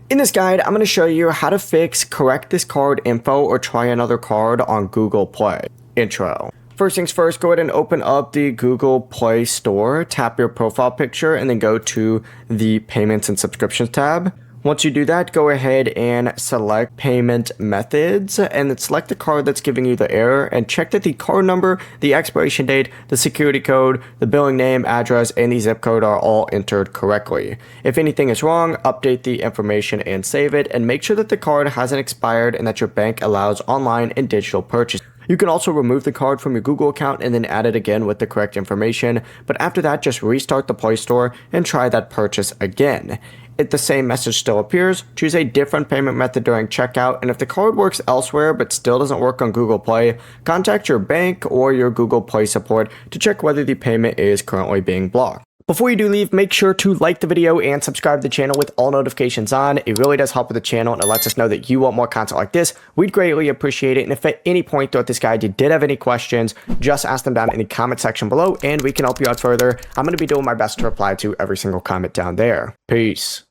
In this guide, I'm going to show you how to fix correct this card info or try another card on Google Play. Intro. First things first, go ahead and open up the Google Play Store, tap your profile picture, and then go to the Payments and Subscriptions tab. Once you do that, go ahead and select Payment Methods, and then select the card that's giving you the error, and check that the card number, the expiration date, the security code, the billing name, address, and the zip code are all entered correctly. If anything is wrong, update the information and save it, and make sure that the card hasn't expired and that your bank allows online and digital purchase. You can also remove the card from your Google account and then add it again with the correct information, but after that, just restart the Play Store and try that purchase again. If the same message still appears, choose a different payment method during checkout, and if the card works elsewhere but still doesn't work on Google Play, contact your bank or your Google Play support to check whether the payment is currently being blocked. Before you do leave, make sure to like the video and subscribe to the channel with all notifications on. It really does help with the channel and it lets us know that you want more content like this. We'd greatly appreciate it. And if at any point throughout this guide you did have any questions, just ask them down in the comment section below and we can help you out further. I'm going to be doing my best to reply to every single comment down there. Peace.